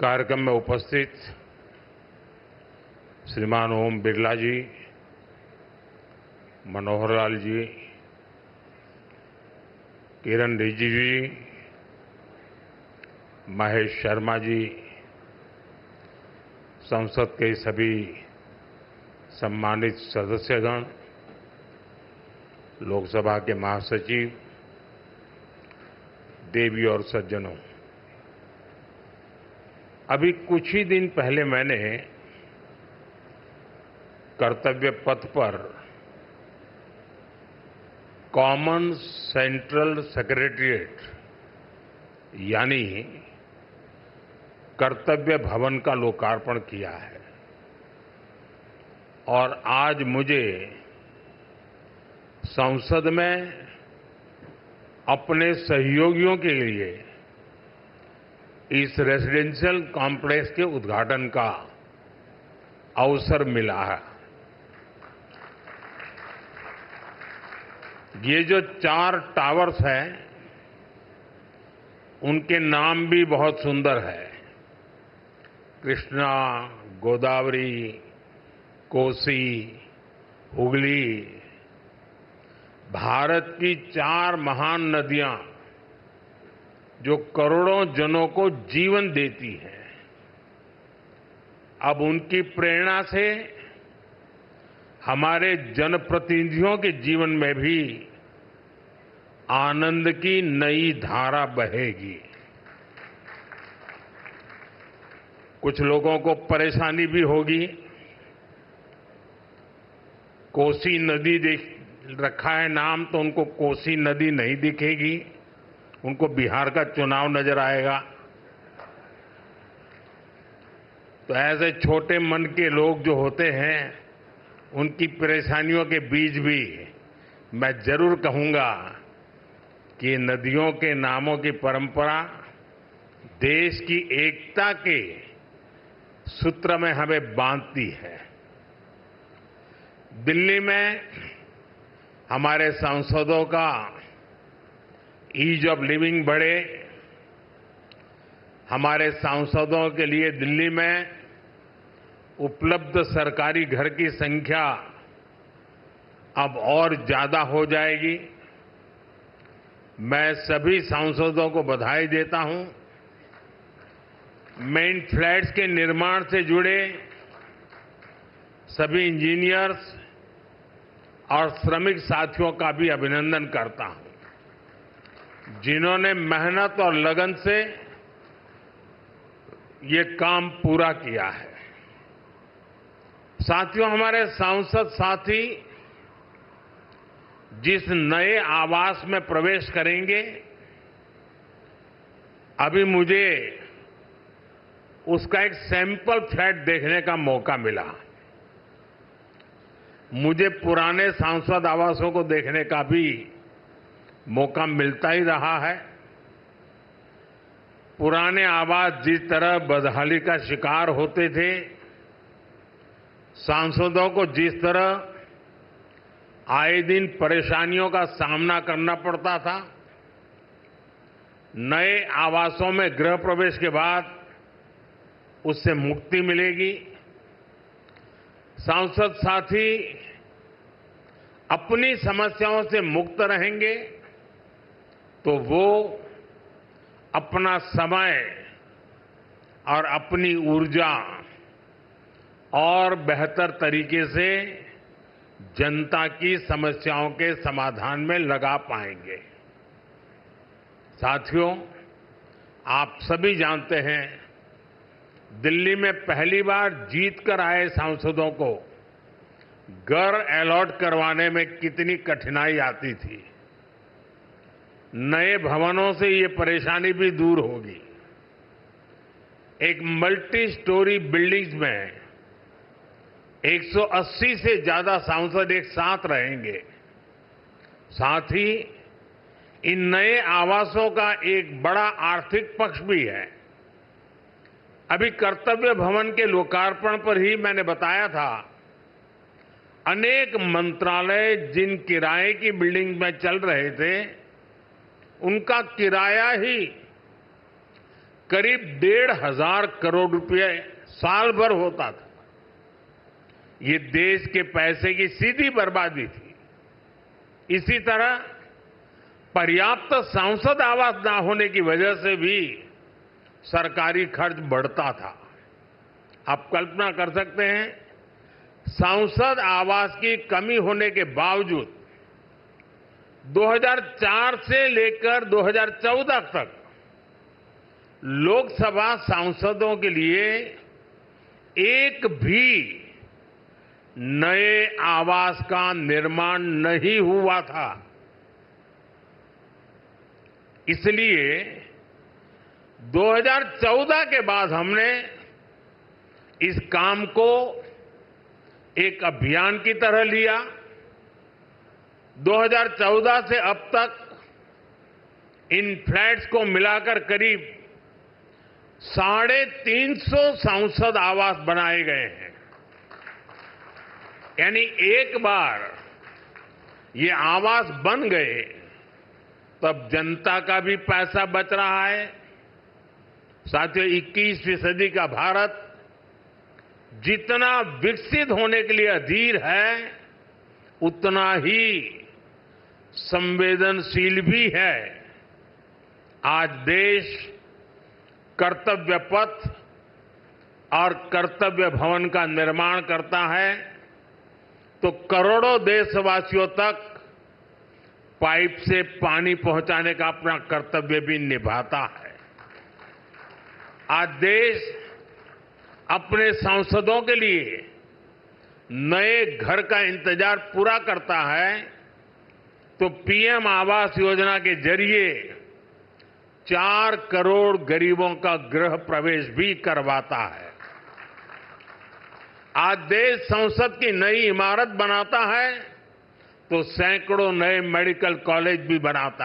कार्यक्रम में उपस्थित श्रीमान ओम बिरला जी, मनोहर लाल जी, किरण रिजिजू जी, महेश शर्मा जी, संसद के सभी सम्मानित सदस्यगण, लोकसभा के महासचिव, देवी और सज्जनों, अभी कुछ ही दिन पहले मैंने कर्तव्य पथ पर कॉमन सेंट्रल सेक्रेटेरिएट यानी कर्तव्य भवन का लोकार्पण किया है और आज मुझे संसद में अपने सहयोगियों के लिए इस रेजिडेंशियल कॉम्प्लेक्स के उद्घाटन का अवसर मिला है। ये जो 4 टावर्स हैं, उनके नाम भी बहुत सुंदर है। कृष्णा, गोदावरी, कोसी, हुगली, भारत की 4 महान नदियां जो करोड़ों जनों को जीवन देती हैं, अब उनकी प्रेरणा से हमारे जनप्रतिनिधियों के जीवन में भी आनंद की नई धारा बहेगी। कुछ लोगों को परेशानी भी होगी। कोसी नदी देख रखा है नाम, तो उनको कोसी नदी नहीं दिखेगी, उनको बिहार का चुनाव नजर आएगा। तो ऐसे छोटे मन के लोग जो होते हैं, उनकी परेशानियों के बीच भी मैं जरूर कहूंगा कि नदियों के नामों की परंपरा देश की एकता के सूत्र में हमें बांधती है। दिल्ली में हमारे सांसदों का ईज ऑफ लिविंग बढ़े, हमारे सांसदों के लिए दिल्ली में उपलब्ध सरकारी घर की संख्या अब और ज्यादा हो जाएगी। मैं सभी सांसदों को बधाई देता हूं। मेन फ्लैट्स के निर्माण से जुड़े सभी इंजीनियर्स और श्रमिक साथियों का भी अभिनंदन करता हूं, जिन्होंने मेहनत और लगन से ये काम पूरा किया है। साथियों, हमारे सांसद साथी जिस नए आवास में प्रवेश करेंगे, अभी मुझे उसका एक सैंपल फ्लैट देखने का मौका मिला। मुझे पुराने सांसद आवासों को देखने का भी मौका मिलता ही रहा है। पुराने आवास जिस तरह बदहाली का शिकार होते थे, सांसदों को जिस तरह आए दिन परेशानियों का सामना करना पड़ता था, नए आवासों में गृह प्रवेश के बाद उससे मुक्ति मिलेगी। सांसद साथी अपनी समस्याओं से मुक्त रहेंगे तो वो अपना समय और अपनी ऊर्जा और बेहतर तरीके से जनता की समस्याओं के समाधान में लगा पाएंगे। साथियों, आप सभी जानते हैं, दिल्ली में पहली बार जीत कर आए सांसदों को घर अलॉट करवाने में कितनी कठिनाई आती थी। नए भवनों से ये परेशानी भी दूर होगी। एक मल्टी स्टोरी बिल्डिंग्स में 180 से ज्यादा सांसद एक साथ रहेंगे। साथ ही इन नए आवासों का एक बड़ा आर्थिक पक्ष भी है। अभी कर्तव्य भवन के लोकार्पण पर ही मैंने बताया था, अनेक मंत्रालय जिन किराए की बिल्डिंग में चल रहे थे, उनका किराया ही करीब 1,500 करोड़ रुपए साल भर होता था। ये देश के पैसे की सीधी बर्बादी थी। इसी तरह पर्याप्त सांसद आवास न होने की वजह से भी सरकारी खर्च बढ़ता था। आप कल्पना कर सकते हैं, सांसद आवास की कमी होने के बावजूद 2004 से लेकर 2014 तक लोकसभा सांसदों के लिए एक भी नए आवास का निर्माण नहीं हुआ था। इसलिए 2014 के बाद हमने इस काम को एक अभियान की तरह लिया। 2014 से अब तक इन फ्लैट्स को मिलाकर करीब 350 सांसद आवास बनाए गए हैं। यानी एक बार ये आवास बन गए तब जनता का भी पैसा बच रहा है। साथियों, 21वीं सदी का भारत जितना विकसित होने के लिए अधीर है, उतना ही संवेदनशील भी है। आज देश कर्तव्य पथ और कर्तव्य भवन का निर्माण करता है तो करोड़ों देशवासियों तक पाइप से पानी पहुंचाने का अपना कर्तव्य भी निभाता है। आज देश अपने सांसदों के लिए नए घर का इंतजार पूरा करता है तो पीएम आवास योजना के जरिए 4 करोड़ गरीबों का गृह प्रवेश भी करवाता है। आज देश संसद की नई इमारत बनाता है तो सैकड़ों नए मेडिकल कॉलेज भी बनाता है।